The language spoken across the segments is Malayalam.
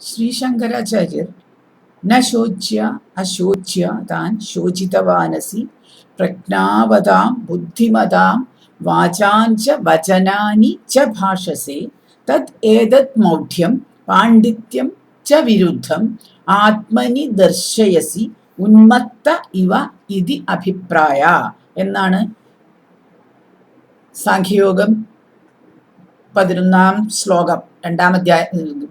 ശ്രീശങ്കരാചാര്യർ ന ശോച്യ അശോച്യ താൻ ശോചിതവാനസി പ്രജ്ഞാവതാം ബുദ്ധിമതാം വാചാഞ്ച വചനാനി ച ഭാഷസേ തത് ഏതത് മൗഢ്യം പാണ്ഡിത്യം ച വിരുദ്ധം ആത്മനി ദർശയസി ഉന്മത്ത ഇവ ഇതി അഭിപ്രായ എന്നാണ് സാഖ്യയോഗം 11-ാം ശ്ലോകം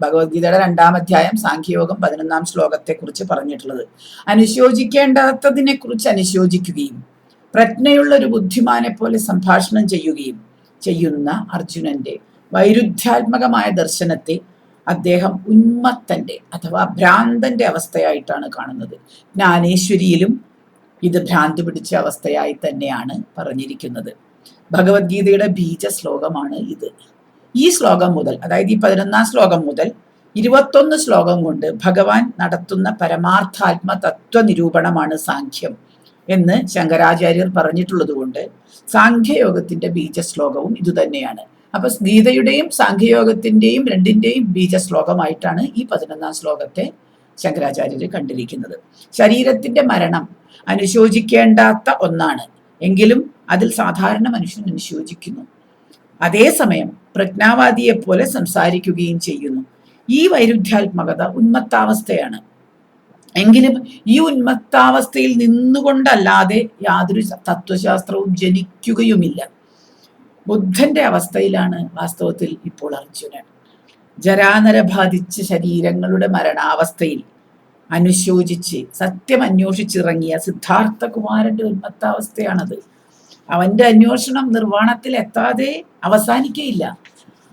ഭഗവത്ഗീതയുടെ 2-ാം അധ്യായം സാഖ്യയോഗം 11-ാം ശ്ലോകത്തെ കുറിച്ച് പറഞ്ഞിട്ടുള്ളത്. അനുശോചിക്കേണ്ടാത്തതിനെ കുറിച്ച് അനുശോചിക്കുകയും പ്രജ്ഞയുള്ള ഒരു ബുദ്ധിമാനെ പോലെ സംഭാഷണം ചെയ്യുന്ന അർജുനന്റെ വൈരുദ്ധ്യാത്മകമായ ദർശനത്തെ അദ്ദേഹം ഉന്മത്തന്റെ അഥവാ ഭ്രാന്തന്റെ അവസ്ഥയായിട്ടാണ് കാണുന്നത്. ജ്ഞാനേശ്വരിയിലും ഇത് ഭ്രാന്ത് പിടിച്ച അവസ്ഥയായി തന്നെയാണ് പറഞ്ഞിരിക്കുന്നത്. ഭഗവത്ഗീതയുടെ ബീജ ശ്ലോകമാണ് ഇത്. ഈ ശ്ലോകം മുതൽ, അതായത് ഈ 11-ാം ശ്ലോകം മുതൽ 21 ശ്ലോകം കൊണ്ട് ഭഗവാൻ നടത്തുന്ന പരമാർത്ഥാത്മ തത്വ നിരൂപണമാണ് സാഖ്യം എന്ന് ശങ്കരാചാര്യർ പറഞ്ഞിട്ടുള്ളത് കൊണ്ട് സാഖ്യയോഗത്തിന്റെ ബീജശ്ലോകവും ഇതുതന്നെയാണ്. അപ്പൊ ഗീതയുടെയും സാഖ്യയോഗത്തിന്റെയും രണ്ടിന്റെയും ബീജശ്ലോകമായിട്ടാണ് ഈ 11-ാം ശ്ലോകത്തെ ശങ്കരാചാര്യർ കണ്ടിരിക്കുന്നത്. ശരീരത്തിന്റെ മരണം അനുശോചിക്കേണ്ടാത്ത ഒന്നാണ്, എങ്കിലും അതിൽ സാധാരണ മനുഷ്യൻ അനുശോചിക്കുന്നു. അതേസമയം പ്രജ്ഞാവാദിയെ പോലെ സംസാരിക്കുകയും ചെയ്യുന്നു. ഈ വൈരുദ്ധ്യാത്മകത ഉന്മത്താവസ്ഥയാണ്. എങ്കിലും ഈ ഉന്മത്താവസ്ഥയിൽ നിന്നുകൊണ്ടല്ലാതെ യാതൊരു തത്വശാസ്ത്രവും ജനിക്കുകയുമില്ല. ബുദ്ധന്റെ അവസ്ഥയിലാണ് വാസ്തവത്തിൽ ഇപ്പോൾ അർജുനൻ. ജരാനര ബാധിച്ച ശരീരങ്ങളുടെ മരണാവസ്ഥയിൽ അനുശോചിച്ച് സത്യം അന്വേഷിച്ചിറങ്ങിയ സിദ്ധാർത്ഥകുമാരന്റെ ഉന്മത്താവസ്ഥയാണത്. അവന്റെ അന്വേഷണം നിർവ്വാണത്തിൽ എത്താതെ അവസാനിക്കയില്ല.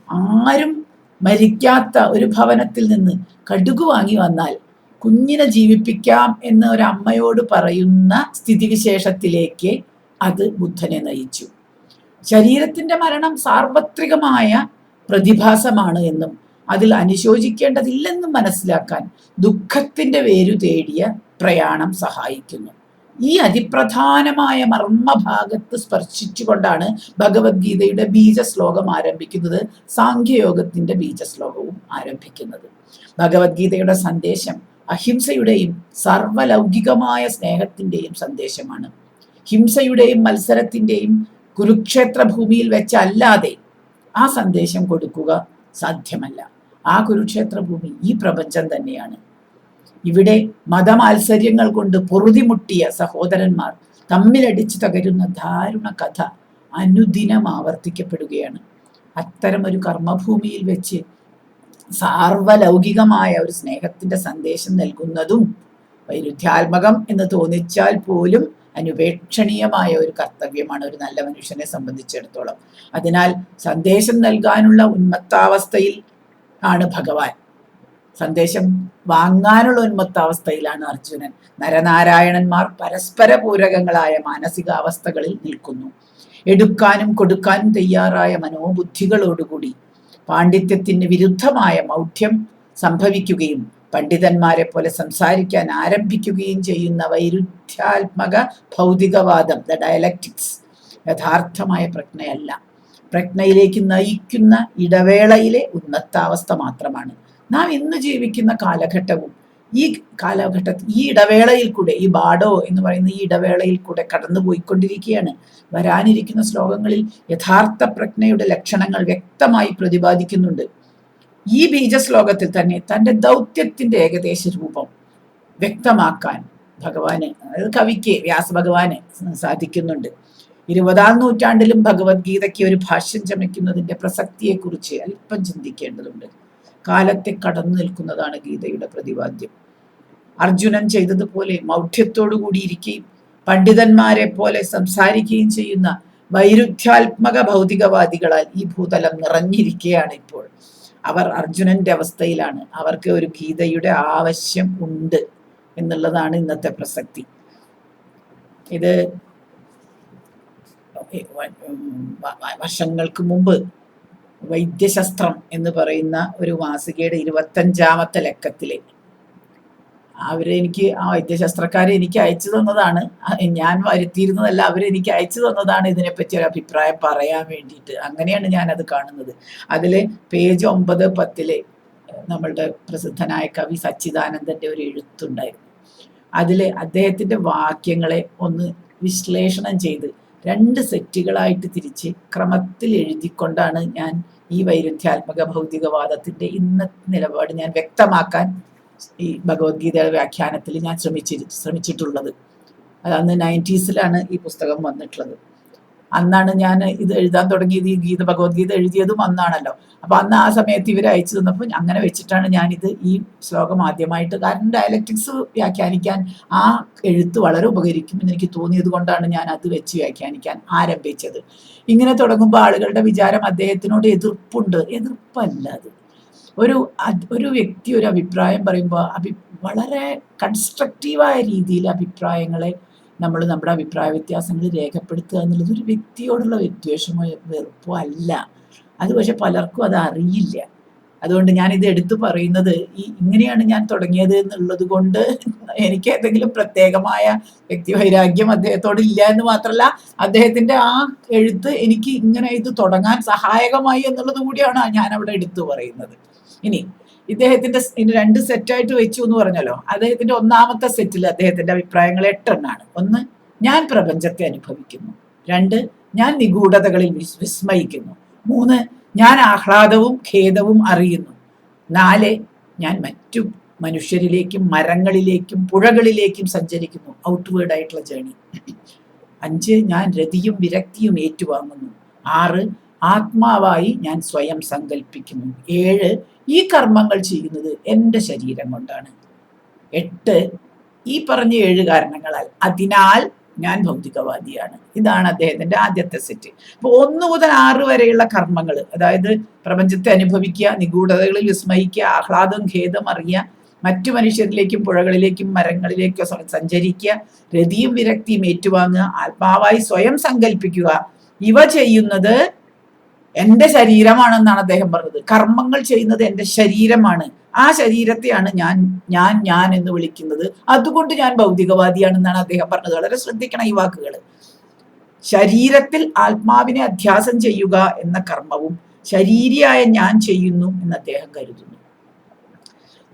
ആരും മരിക്കാത്ത ഒരു ഭവനത്തിൽ നിന്ന് കടുക് വാങ്ങി വന്നാൽ കുഞ്ഞിനെ ജീവിപ്പിക്കാം എന്ന് ഒരമ്മയോട് പറയുന്ന സ്ഥിതിവിശേഷത്തിലേക്ക് അത് ബുദ്ധനെ നയിച്ചു. ശരീരത്തിന്റെ മരണം സാർവത്രികമായ പ്രതിഭാസമാണ് എന്നും അതിൽ അനുശോചിക്കേണ്ടതില്ലെന്നും മനസ്സിലാക്കാൻ ദുഃഖത്തിന്റെ വേരു തേടിയ പ്രയാണം സഹായിക്കുന്നു. ഈ അതിപ്രധാനമായ മർമ്മഭാഗത്ത് സ്പർശിച്ചുകൊണ്ടാണ് ഭഗവത്ഗീതയുടെ ബീജശ്ലോകം ആരംഭിക്കുന്നത്. സാഖ്യയോഗത്തിന്റെ ബീജശ്ലോകവും ആരംഭിക്കുന്നത്. ഭഗവത്ഗീതയുടെ സന്ദേശം അഹിംസയുടെയും സർവലൗകികമായ സ്നേഹത്തിന്റെയും സന്ദേശമാണ്. ഹിംസയുടെയും മത്സരത്തിന്റെയും കുരുക്ഷേത്ര ഭൂമിയിൽ വെച്ചല്ലാതെ ആ സന്ദേശം കൊടുക്കുക സാധ്യമല്ല. ആ കുരുക്ഷേത്ര ഭൂമി ഈ പ്രപഞ്ചം തന്നെയാണ്. ഇവിടെ മതമാത്സര്യങ്ങൾ കൊണ്ട് പൊറുതിമുട്ടിയ സഹോദരന്മാർ തമ്മിലടിച്ചു തകരുന്ന ദാരുണ കഥ അനുദിനം ആവർത്തിക്കപ്പെടുകയാണ്. അത്തരം ഒരു കർമ്മഭൂമിയിൽ വെച്ച് സാർവലൗകികമായ ഒരു സ്നേഹത്തിന്റെ സന്ദേശം നൽകുന്നതും വൈരുദ്ധ്യാത്മകം എന്ന് തോന്നിച്ചാൽ പോലും അനുപേക്ഷണീയമായ ഒരു കർത്തവ്യമാണ് ഒരു നല്ല മനുഷ്യനെ സംബന്ധിച്ചിടത്തോളം. അതിനാൽ സന്ദേശം നൽകാനുള്ള ഉന്മത്താവസ്ഥയിൽ ആണ് ഭഗവാൻ, സന്ദേശം വാങ്ങാനുള്ള ഉന്മത്താവസ്ഥയിലാണ് അർജുനൻ. നരനാരായണന്മാർ പരസ്പര പൂരകങ്ങളായ മാനസികാവസ്ഥകളിൽ നിൽക്കുന്നു. എടുക്കാനും കൊടുക്കാനും തയ്യാറായ മനോബുദ്ധികളോടുകൂടി പാണ്ഡിത്യത്തിന് വിരുദ്ധമായ മൗഢ്യം സംഭവിക്കുകയും പണ്ഡിതന്മാരെ പോലെ സംസാരിക്കാൻ ആരംഭിക്കുകയും ചെയ്യുന്ന വൈരുദ്ധ്യാത്മക ഭൗതികവാദം, ദ ഡയലക്റ്റിക്സ്, യഥാർത്ഥമായ പ്രജ്ഞയല്ല. പ്രജ്ഞയിലേക്ക് നയിക്കുന്ന ഇടവേളയിലെ ഉന്മത്താവസ്ഥ മാത്രമാണ്. നാം ഇന്ന് ജീവിക്കുന്ന കാലഘട്ടവും ഈ ഇടവേളയിൽ കൂടെ, ഈ ബാഡോ എന്ന് പറയുന്ന ഈ ഇടവേളയിൽ കൂടെ കടന്നു പോയിക്കൊണ്ടിരിക്കുകയാണ്. വരാനിരിക്കുന്ന ശ്ലോകങ്ങളിൽ യഥാർത്ഥ പ്രജ്ഞയുടെ ലക്ഷണങ്ങൾ വ്യക്തമായി പ്രതിപാദിക്കുന്നുണ്ട്. ഈ ബീജശ്ലോകത്തിൽ തന്നെ തൻ്റെ ദൗത്യത്തിന്റെ ഏകദേശ രൂപം വ്യക്തമാക്കാൻ ഭഗവാന്, അതായത് കവിക്ക്, വ്യാസഭഗവാന് സാധിക്കുന്നുണ്ട്. 20-ാം നൂറ്റാണ്ടിലും ഭഗവത്ഗീതയ്ക്ക് ഒരു ഭാഷ്യം ചമയ്ക്കുന്നതിന്റെ പ്രസക്തിയെക്കുറിച്ച് അല്പം ചിന്തിക്കേണ്ടതുണ്ട്. കാലത്തെ കടന്നു നിൽക്കുന്നതാണ് ഗീതയുടെ പ്രതിപാദ്യം. അർജുനൻ ചെയ്തതുപോലെ മൗഢ്യത്തോടുകൂടി ഇരിക്കുകയും പണ്ഡിതന്മാരെ പോലെ സംസാരിക്കുകയും ചെയ്യുന്ന വൈരുദ്ധ്യാത്മക ഭൗതികവാദികളാൽ ഈ ഭൂതലം നിറഞ്ഞിരിക്കുകയാണ് ഇപ്പോൾ. അവർ അർജുനന്റെ അവസ്ഥയിലാണ്. അവർക്ക് ഒരു ഗീതയുടെ ആവശ്യം ഉണ്ട് എന്നുള്ളതാണ് ഇന്നത്തെ പ്രസക്തി. ഇത് വർഷങ്ങൾക്ക് മുമ്പ് വൈദ്യശാസ്ത്രം എന്ന് പറയുന്ന ഒരു മാസികയുടെ 25-ാമത്തെ ലക്കത്തില് അവരെനിക്ക്, ആ വൈദ്യശാസ്ത്രക്കാരെ എനിക്ക് അയച്ചു തന്നതാണ്. ഞാൻ വരുത്തിയിരുന്നതല്ല, അവരെനിക്ക് അയച്ചു തന്നതാണ് ഇതിനെപ്പറ്റി ഒരു അഭിപ്രായം പറയാൻ വേണ്ടിയിട്ട്. അങ്ങനെയാണ് ഞാനത് കാണുന്നത്. അതില് പേജ് 9-10 നമ്മളുടെ പ്രസിദ്ധനായ കവി സച്ചിദാനന്ദന്റെ ഒരു എഴുത്തുണ്ടായിരുന്നു. അതിൽ അദ്ദേഹത്തിന്റെ വാക്യങ്ങളെ ഒന്ന് വിശ്ലേഷണം ചെയ്ത് 2 സെറ്റുകളായിട്ട് തിരിച്ച് ക്രമത്തിൽ എഴുതിക്കൊണ്ടാണ് ഞാൻ ഈ വൈരുദ്ധ്യാത്മക ഭൗതികവാദത്തിന്റെ ഇന്നത്തെ നിലപാട് ഞാൻ വ്യക്തമാക്കാൻ ഈ ഭഗവത്ഗീതയുടെ വ്യാഖ്യാനത്തിൽ ഞാൻ ശ്രമിച്ചിട്ടുള്ളത്. അത് അന്ന് 90s ഈ പുസ്തകം വന്നിട്ടുള്ളത്. അന്നാണ് ഞാൻ ഇത് എഴുതാൻ തുടങ്ങിയത്. ഈ ഭഗവത്ഗീത എഴുതിയതും അന്നാണല്ലോ. അപ്പൊ അന്ന് ആ സമയത്ത് ഇവർ അയച്ചു തന്നപ്പോൾ അങ്ങനെ വെച്ചിട്ടാണ് ഞാനിത് ഈ ശ്ലോകം ആദ്യമായിട്ട്, കാരണം ഡയലക്റ്റിക്സ് വ്യാഖ്യാനിക്കാൻ ആ എഴുത്ത് വളരെ ഉപകരിക്കുമെന്ന് എനിക്ക് തോന്നിയത് കൊണ്ടാണ് ഞാൻ അത് വെച്ച് വ്യാഖ്യാനിക്കാൻ ആരംഭിച്ചത്. ഇങ്ങനെ തുടങ്ങുമ്പോൾ ആളുകളുടെ വിചാരം അദ്ദേഹത്തിനോട് എതിർപ്പുണ്ട്. എതിർപ്പല്ല അത്. ഒരു വ്യക്തി ഒരു അഭിപ്രായം പറയുമ്പോൾ വളരെ കൺസ്ട്രക്റ്റീവായ രീതിയിൽ അഭിപ്രായങ്ങളെ നമ്മുടെ അഭിപ്രായ വ്യത്യാസങ്ങൾ രേഖപ്പെടുത്തുക എന്നുള്ളത് ഒരു വ്യക്തിയോടുള്ള വിദ്വേഷമോ വെറുപ്പോ അല്ല. അത് പക്ഷെ പലർക്കും അത് അറിയില്ല. അതുകൊണ്ട് ഞാനിത് എടുത്തു പറയുന്നത് ഇങ്ങനെയാണ് ഞാൻ തുടങ്ങിയത് എന്നുള്ളത് കൊണ്ട് എനിക്ക് ഏതെങ്കിലും പ്രത്യേകമായ വ്യക്തിവൈരാഗ്യം അദ്ദേഹത്തോട് ഇല്ല എന്ന് മാത്രമല്ല, അദ്ദേഹത്തിന്റെ ആ എഴുത്ത് എനിക്ക് ഇങ്ങനെ ഇത് തുടങ്ങാൻ സഹായകമായി എന്നുള്ളത് കൂടിയാണ് ഞാൻ അവിടെ എടുത്തു പറയുന്നത്. ഇനി ഇദ്ദേഹത്തിന്റെ 2 സെറ്റായിട്ട് വെച്ചു എന്ന് പറഞ്ഞല്ലോ. അദ്ദേഹത്തിന്റെ ഒന്നാമത്തെ സെറ്റിൽ അദ്ദേഹത്തിന്റെ അഭിപ്രായങ്ങൾ 8 എണ്ണമാണ്. 1, ഞാൻ പ്രപഞ്ചത്തെ അനുഭവിക്കുന്നു. 2, ഞാൻ നിഗൂഢതകളിൽ വിസ്മയിക്കുന്നു. 3, ഞാൻ ആഹ്ലാദവും ഖേദവും അറിയുന്നു. 4, ഞാൻ മറ്റു മനുഷ്യരിലേക്കും മരങ്ങളിലേക്കും പുഴകളിലേക്കും സഞ്ചരിക്കുന്നു, ഔട്ട്വേർഡ് ആയിട്ടുള്ള ജേണി. 5, ഞാൻ രതിയും വിരക്തിയും ഏറ്റുവാങ്ങുന്നു. 6, ആത്മാവായി ഞാൻ സ്വയം സങ്കല്പിക്കുന്നു. 7, ഈ കർമ്മങ്ങൾ ചെയ്യുന്നത് എൻ്റെ ശരീരം കൊണ്ടാണ്. 8, ഈ പറഞ്ഞ 7 കാരണങ്ങളാൽ, അതിനാൽ ഞാൻ ഭൗതികവാദിയാണ്. ഇതാണ് അദ്ദേഹത്തിന്റെ ആദ്യത്തെ സെറ്റ്. അപ്പൊ 1 മുതൽ 6 വരെയുള്ള കർമ്മങ്ങൾ, അതായത് പ്രപഞ്ചത്തെ അനുഭവിക്കുക, നിഗൂഢതകളിൽ വിസ്മയിക്കുക, ആഹ്ലാദം ഖേദം അറിയുക, മറ്റു മനുഷ്യരിലേക്കും പുഴകളിലേക്കും മരങ്ങളിലേക്കും സഞ്ചരിക്കുക, രതിയും വിരക്തിയും ഏറ്റുവാങ്ങുക, ആത്മാവായി സ്വയം സങ്കല്പിക്കുക, ഇവ ചെയ്യുന്നത് എൻ്റെ ശരീരമാണെന്നാണ് അദ്ദേഹം പറഞ്ഞത്. കർമ്മങ്ങൾ ചെയ്യുന്നത് എൻ്റെ ശരീരമാണ്. ആ ശരീരത്തെയാണ് ഞാൻ എന്ന് വിളിക്കുന്നത്. അതുകൊണ്ട് ഞാൻ ഭൗതികവാദിയാണെന്നാണ് അദ്ദേഹം പറഞ്ഞത്. വളരെ ശ്രദ്ധിക്കണം ഈ വാക്കുകൾ. ശരീരത്തിൽ ആത്മാവിനെ അധ്യാസം ചെയ്യുക എന്ന കർമ്മവും ശരീരിയായ ഞാൻ ചെയ്യുന്നു എന്ന് അദ്ദേഹം കരുതുന്നു.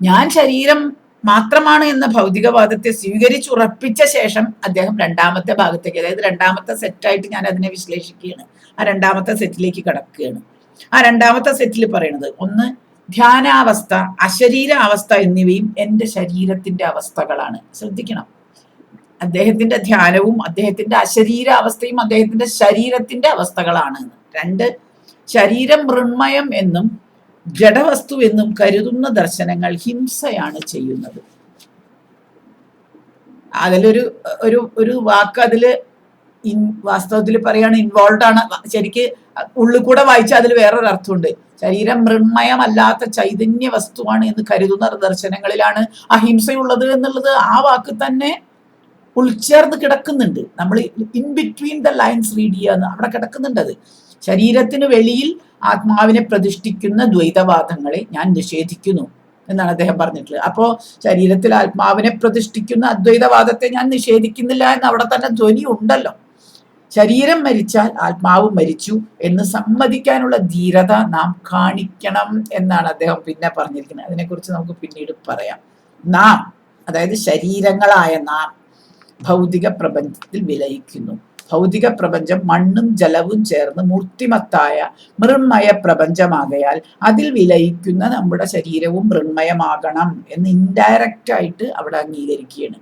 ഞാൻ ശരീരം മാത്രമാണ് എന്ന ഭൗതികവാദത്തെ സ്വീകരിച്ചുറപ്പിച്ച ശേഷം അദ്ദേഹം 2ാമത്തെ ഭാഗത്തേക്ക്, അതായത് 2ാമത്തെ സെറ്റായിട്ട് ഞാൻ അതിനെ വിശ്ലേഷിക്കുകയാണ്. ആ 2ാമത്തെ സെറ്റിലേക്ക് കടക്കുകയാണ്. ആ 2ാമത്തെ സെറ്റിൽ പറയുന്നത്, 1, ധ്യാനാവസ്ഥ, അശരീര അവസ്ഥ എന്നിവയും എൻ്റെ ശരീരത്തിന്റെ അവസ്ഥകളാണ്. ശ്രദ്ധിക്കണം, അദ്ദേഹത്തിന്റെ ധ്യാനവും അദ്ദേഹത്തിന്റെ അശരീര അവസ്ഥയും അദ്ദേഹത്തിന്റെ ശരീരത്തിന്റെ അവസ്ഥകളാണ്. 2, ശരീരം മൃണ്മയം എന്നും ജഡവസ്തു എന്നും കരുതുന്ന ദർശനങ്ങൾ ഹിംസയാണ് ചെയ്യുന്നത്. അതിലൊരു ഒരു വാക്ക് അതില് വാസ്തവത്തിൽ പറയാണ് ഇൻവോൾവ് ആണ്. ശരിക്ക് ഉള്ളിൽ കൂടെ വായിച്ചാൽ അതിൽ വേറൊരു അർത്ഥമുണ്ട്. ശരീരം മൃണ്മയമല്ലാത്ത ചൈതന്യ വസ്തുവാണ് എന്ന് കരുതുന്ന ദർശനങ്ങളിലാണ് അഹിംസയുള്ളത് എന്നുള്ളത് ആ വാക്ക് തന്നെ ഉൾച്ചേർന്ന് കിടക്കുന്നുണ്ട്. നമ്മൾ in between the lines read ചെയ്യാന്ന് അവിടെ കിടക്കുന്നുണ്ട്. അത് ശരീരത്തിന് വെളിയിൽ ആത്മാവിനെ പ്രതിഷ്ഠിക്കുന്ന ദ്വൈതവാദങ്ങളെ ഞാൻ നിഷേധിക്കുന്നു എന്നാണ് അദ്ദേഹം പറഞ്ഞിട്ടുള്ളത്. അപ്പോ ശരീരത്തിൽ ആത്മാവിനെ പ്രതിഷ്ഠിക്കുന്ന അദ്വൈതവാദത്തെ ഞാൻ നിഷേധിക്കുന്നില്ല എന്ന് അവിടെ തന്നെ ധ്വനി ഉണ്ടല്ലോ. ശരീരം മരിച്ചാൽ ആത്മാവ് മരിച്ചു എന്ന് സമ്മതിക്കാനുള്ള ധീരത നാം കാണിക്കണം എന്നാണ് അദ്ദേഹം പിന്നെ പറഞ്ഞിരിക്കുന്നത്. അതിനെക്കുറിച്ച് നമുക്ക് പിന്നീട് പറയാം. നാം, അതായത് ശരീരങ്ങളായ നാം ഭൗതിക പ്രപഞ്ചത്തിൽ വിലയിക്കുന്നു. ഭൗതിക പ്രപഞ്ചം മണ്ണും ജലവും ചേർന്ന് മൂർത്തിമത്തായ മൃണ്മയ പ്രപഞ്ചമാകയാൽ അതിൽ വിലയിക്കുന്ന നമ്മുടെ ശരീരവും മൃണ്മയമാകണം എന്ന് ഇൻഡയറക്റ്റ് ആയിട്ട് അവിടെ അംഗീകരിക്കുകയാണ്.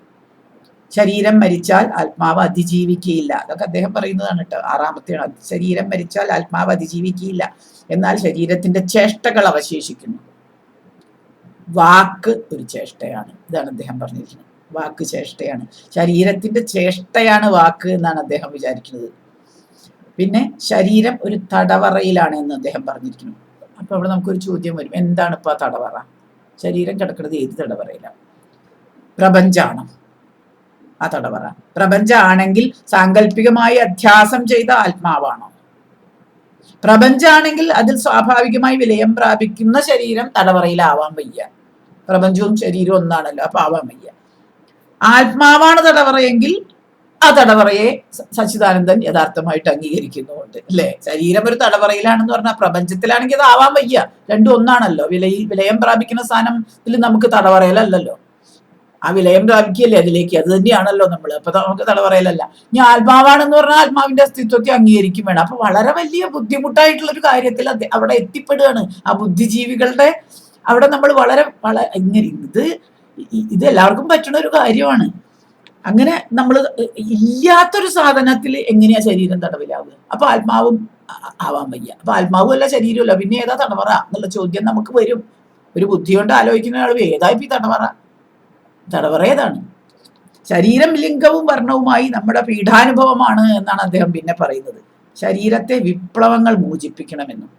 ശരീരം മരിച്ചാൽ ആത്മാവ് അതിജീവിക്കുകയില്ല. അതൊക്കെ അദ്ദേഹം പറയുന്നതാണ് കേട്ടോ. 6ാമത്തെയാണ്. ശരീരം മരിച്ചാൽ ആത്മാവ് അതിജീവിക്കുകയില്ല, എന്നാൽ ശരീരത്തിന്റെ ചേഷ്ടകൾ അവശേഷിക്കുന്നു. വാക്ക് ഒരു ചേഷ്ടയാണ്. ഇതാണ് അദ്ദേഹം പറഞ്ഞിരിക്കുന്നത്. വാക്ക് ചേഷ്ടയാണ്, ശരീരത്തിന്റെ ചേഷ്ടയാണ് വാക്ക് എന്നാണ് അദ്ദേഹം വിചാരിക്കുന്നത്. പിന്നെ ശരീരം ഒരു തടവറയിലാണ് എന്ന് അദ്ദേഹം പറഞ്ഞിരിക്കുന്നു. അപ്പൊ അവിടെ നമുക്കൊരു ചോദ്യം വരും, എന്താണ് ഇപ്പൊ തടവറ? ശരീരം കിടക്കുന്നത് ഏത് തടവറയിലാണ്? പ്രപഞ്ചാണോ ആ തടവറ? പ്രപഞ്ചമാണെങ്കിൽ സാങ്കല്പികമായി അധ്യാസം ചെയ്ത ആത്മാവാണോ? പ്രപഞ്ചമാണെങ്കിൽ അതിൽ സ്വാഭാവികമായി വിലയം പ്രാപിക്കുന്ന ശരീരം തടവറയിലാവാൻ വയ്യ. പ്രപഞ്ചവും ശരീരവും ഒന്നാണല്ലോ, അപ്പൊ ആവാൻ വയ്യ. ആത്മാവാണ് തടവറയെങ്കിൽ ആ തടവറയെ സച്ചിദാനന്ദൻ യഥാർത്ഥമായിട്ട് അംഗീകരിക്കുന്നുമുണ്ട് അല്ലെ. ശരീരം ഒരു തടവറയിലാണെന്ന് പറഞ്ഞാൽ പ്രപഞ്ചത്തിലാണെങ്കിൽ അത് ആവാൻ വയ്യ, രണ്ടും ഒന്നാണല്ലോ. വിലയം പ്രാപിക്കുന്ന സ്ഥാനത്തിൽ നമുക്ക് തടവറയിലല്ലോ, ആ വിലയം പ്രാപിക്കുകയല്ലേ അതിലേക്ക്, അത് തന്നെയാണല്ലോ നമ്മൾ. അപ്പൊ നമുക്ക് തടവറയിലല്ല. ഇനി ആത്മാവാണെന്ന് പറഞ്ഞാൽ ആത്മാവിന്റെ അസ്തിത്വത്തെ അംഗീകരിക്കും വേണം. അപ്പൊ വളരെ വലിയ ബുദ്ധിമുട്ടായിട്ടുള്ള ഒരു കാര്യത്തിൽ അവിടെ എത്തിപ്പെടുകയാണ് ആ ബുദ്ധിജീവികളുടെ. അവിടെ നമ്മൾ വളരെ ഇങ്ങനെ ഇത് എല്ലാവർക്കും പറ്റുന്ന ഒരു കാര്യമാണ്. അങ്ങനെ നമ്മൾ ഇല്ലാത്തൊരു സാധനത്തിൽ എങ്ങനെയാ ശരീരം തടവിലാവുക? അപ്പൊ ആത്മാവും ആവാൻ വയ്യ. അപ്പൊ ആത്മാവും അല്ല ശരീരമല്ല, പിന്നെ ഏതാ തടവറ എന്നുള്ള ചോദ്യം നമുക്ക് വരും. ഒരു ബുദ്ധി കൊണ്ട് ആലോചിക്കുന്ന ആൾ ഏതായിപ്പോ ഈ തടവറ ഏതാണ്? ശരീരം ലിംഗവും വർണ്ണവുമായി നമ്മുടെ പീഠാനുഭവമാണ് എന്നാണ് അദ്ദേഹം പിന്നെ പറയുന്നത്. ശരീരത്തെ വിപ്ലവങ്ങൾ മോചിപ്പിക്കണമെന്നും,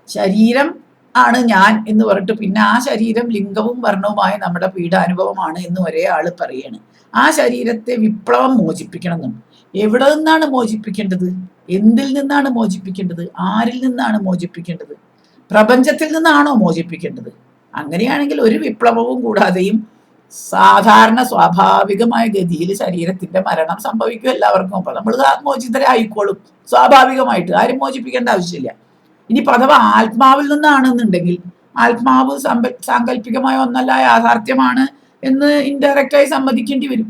ശരീരം ആണ് ഞാൻ എന്ന് പറഞ്ഞിട്ട് പിന്നെ ആ ശരീരം ലിംഗവും വർണ്ണവുമായ നമ്മുടെ പീഠാനുഭവമാണ് എന്ന് ഒരേ ആള് പറയാണ്. ആ ശരീരത്തെ വിപ്ലവം മോചിപ്പിക്കണം എന്നും. എവിടെ നിന്നാണ് മോചിപ്പിക്കേണ്ടത്? എന്തിൽ നിന്നാണ് മോചിപ്പിക്കേണ്ടത്? ആരിൽ നിന്നാണ് മോചിപ്പിക്കേണ്ടത്? പ്രപഞ്ചത്തിൽ നിന്നാണോ മോചിപ്പിക്കേണ്ടത്? അങ്ങനെയാണെങ്കിൽ ഒരു വിപ്ലവവും കൂടാതെയും സാധാരണ സ്വാഭാവികമായ ഗതിയിൽ ശരീരത്തിന്റെ മരണം സംഭവിക്കും എല്ലാവർക്കും. അപ്പൊ നമ്മൾ മോചിതരായിക്കോളും സ്വാഭാവികമായിട്ട്, ആരും മോചിപ്പിക്കേണ്ട ആവശ്യമില്ല. ഇനി അഥവാ ആത്മാവിൽ നിന്നാണെന്നുണ്ടെങ്കിൽ ആത്മാവ് സാങ്കല്പികമായ ഒന്നല്ല, യാഥാർത്ഥ്യമാണ് എന്ന് ഇൻഡയറക്റ്റായി സമ്മതിക്കേണ്ടി വരും.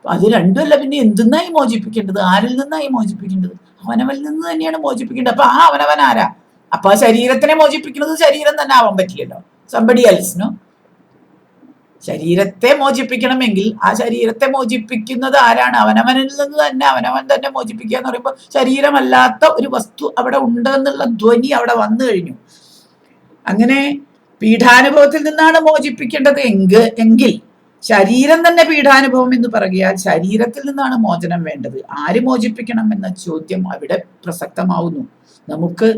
അത് രണ്ടുമല്ല, പിന്നെ എന്തിനായി മോചിപ്പിക്കേണ്ടത്? ആരിൽ നിന്നായി മോചിപ്പിക്കേണ്ടത്? അവനവനിൽ നിന്ന് തന്നെയാണ് മോചിപ്പിക്കേണ്ടത്. അപ്പൊ ആ അവനവൻ ആരാ? അപ്പൊ ആ ശരീരത്തിനെ മോചിപ്പിക്കുന്നത് ശരീരം തന്നെ ആവാൻ പറ്റില്ലല്ലോ, സംബഡി എൽസ്. ശരീരത്തെ മോചിപ്പിക്കണമെങ്കിൽ ആ ശരീരത്തെ മോചിപ്പിക്കുന്നത് ആരാണ്? അവനവനിൽ നിന്ന് തന്നെ അവനവൻ തന്നെ മോചിപ്പിക്കുക എന്ന് പറയുമ്പോൾ ശരീരമല്ലാത്ത ഒരു വസ്തു അവിടെ ഉണ്ട് എന്നുള്ള ധ്വനി അവിടെ വന്നു കഴിഞ്ഞു. അങ്ങനെ പീഠാനുഭവത്തിൽ നിന്നാണ് മോചിപ്പിക്കേണ്ടത് എങ്കിൽ ശരീരം തന്നെ പീഠാനുഭവം എന്ന് പറയുകയാൽ ശരീരത്തിൽ നിന്നാണ് മോചനം വേണ്ടത്. ആര് മോചിപ്പിക്കണം എന്ന ചോദ്യം അവിടെ പ്രസക്തമാവുന്നു. നമുക്ക്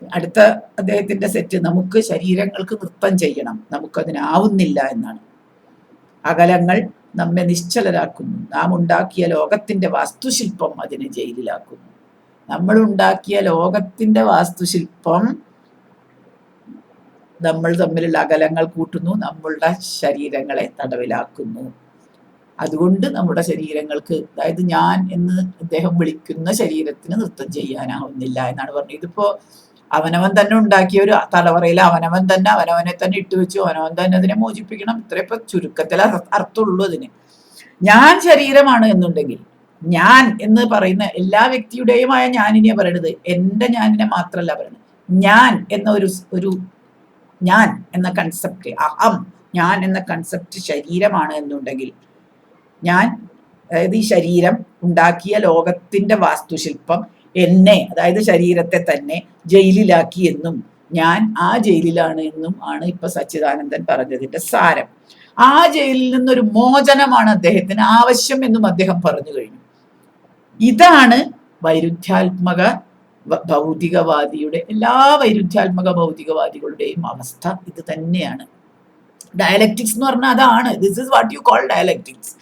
അടുത്ത അദ്ദേഹത്തിന്റെ സെറ്റ്, നമുക്ക് ശരീരങ്ങൾക്ക് നൃത്തം ചെയ്യണം, നമുക്കതിനാവുന്നില്ല എന്നാണ്. അകലങ്ങൾ നമ്മെ നിശ്ചലരാക്കുന്നു. നാം ഉണ്ടാക്കിയ ലോകത്തിന്റെ വാസ്തുശില്പം അതിനെ ജയിലിലാക്കുന്നു. നമ്മൾ ഉണ്ടാക്കിയ ലോകത്തിന്റെ വാസ്തുശില്പം നമ്മൾ തമ്മിലുള്ള അകലങ്ങൾ കൂട്ടുന്നു, നമ്മളുടെ ശരീരങ്ങളെ തടവിലാക്കുന്നു. അതുകൊണ്ട് നമ്മുടെ ശരീരങ്ങൾക്ക്, അതായത് ഞാൻ എന്ന് അദ്ദേഹം വിളിക്കുന്ന ശരീരത്തിന് നൃത്തം ചെയ്യാനാവുന്നില്ല എന്നാണ് പറഞ്ഞത്. ഇതിപ്പോ അവനവൻ തന്നെ ഉണ്ടാക്കിയ ഒരു തലവറയിൽ അവനവൻ തന്നെ അവനവനെ തന്നെ ഇട്ടുവെച്ചു, അവനവൻ തന്നെ അതിനെ മോചിപ്പിക്കണം. ഇത്രയപ്പോ ചുരുക്കത്തിൽ അർത്ഥമുള്ളൂ അതിന്. ഞാൻ ശരീരമാണ് എന്നുണ്ടെങ്കിൽ, ഞാൻ എന്ന് പറയുന്ന എല്ലാ വ്യക്തിയുടെയുമായ ഞാനിനെ പറയണത്, എൻ്റെ ഞാനിനെ മാത്രമല്ല പറയുന്നത്. ഞാൻ എന്ന ഒരു ഞാൻ എന്ന കൺസെപ്റ്റ്, അഹം, ഞാൻ എന്ന കൺസെപ്റ്റ് ശരീരമാണ് എന്നുണ്ടെങ്കിൽ, ഞാൻ അതായത് ഈ ശരീരം ഉണ്ടാക്കിയ ലോകത്തിന്റെ വാസ്തുശില്പം എന്നെ, അതായത് ശരീരത്തെ തന്നെ ജയിലിലാക്കി എന്നും ഞാൻ ആ ജയിലിലാണ് എന്നും ആണ് ഇപ്പൊ സച്ചിദാനന്ദൻ പറഞ്ഞതിന്റെ സാരം. ആ ജയിലിൽ നിന്നൊരു മോചനമാണ് അദ്ദേഹത്തിന് ആവശ്യം എന്നും അദ്ദേഹം പറഞ്ഞു കഴിഞ്ഞു. ഇതാണ് വൈരുദ്ധ്യാത്മക ഭൗതികവാദിയുടെ, എല്ലാ വൈരുദ്ധ്യാത്മക ഭൗതികവാദികളുടെയും അവസ്ഥ ഇത് തന്നെയാണ്. ഡയലക്റ്റിക്സ് എന്ന് പറഞ്ഞാൽ അതാണ്. This is what you call dialectics.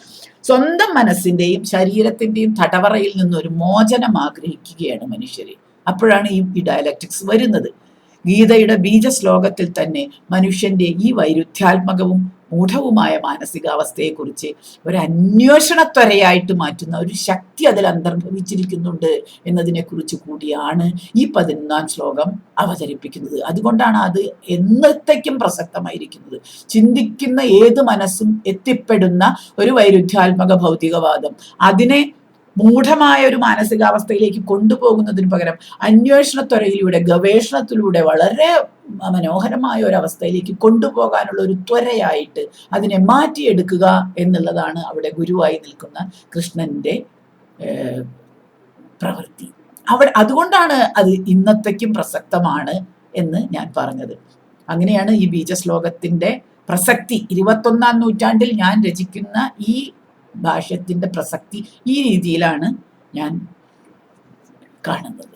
സ്വന്തം മനസ്സിന്റെയും ശരീരത്തിന്റെയും തടവറയിൽ നിന്നൊരു മോചനം ആഗ്രഹിക്കുകയാണ് മനുഷ്യര്. അപ്പോഴാണ് ഈ ഡയലക്റ്റിക്സ് വരുന്നത്. ഗീതയുടെ ബീജശ്ലോകത്തിൽ തന്നെ മനുഷ്യന്റെ ഈ വൈരുദ്ധ്യാത്മകവും മൂഢവുമായ മാനസികാവസ്ഥയെക്കുറിച്ച് ഒരു അന്വേഷണത്വരയായിട്ട് മാറ്റുന്ന ഒരു ശക്തി അതിൽ അന്തർഭവിച്ചിരിക്കുന്നുണ്ട് എന്നതിനെക്കുറിച്ച് കൂടിയാണ് ഈ 11ാം ശ്ലോകം അവതരിപ്പിക്കുന്നത്. അതുകൊണ്ടാണ് അത് എന്നത്തേക്കും പ്രസക്തമായിരിക്കുന്നത്. ചിന്തിക്കുന്ന ഏത് മനസ്സും എത്തിപ്പെടുന്ന ഒരു വൈരുദ്ധ്യാത്മക ഭൗതികവാദം അതിനെ മൂഢമായ ഒരു മാനസികാവസ്ഥയിലേക്ക് കൊണ്ടുപോകുന്നതിന് പകരം അന്വേഷണത്വരയിലൂടെ, ഗവേഷണത്തിലൂടെ വളരെ മനോഹരമായ ഒരു അവസ്ഥയിലേക്ക് കൊണ്ടുപോകാനുള്ള ഒരു ത്വരയായിട്ട് അതിനെ മാറ്റിയെടുക്കുക എന്നുള്ളതാണ് അവിടെ ഗുരുവായി നിൽക്കുന്ന കൃഷ്ണന്റെ പ്രവൃത്തി. അതുകൊണ്ടാണ് അത് ഇന്നത്തേക്കും പ്രസക്തമാണ് എന്ന് ഞാൻ പറഞ്ഞത്. അങ്ങനെയാണ് ഈ ബീജശ്ലോകത്തിന്റെ പ്രസക്തി, 21ാം നൂറ്റാണ്ടിൽ ഞാൻ രചിക്കുന്ന ഈ ഭാഷ്യത്തിന്റെ പ്രസക്തി ഈ രീതിയിലാണ് ഞാൻ കാണുന്നത്.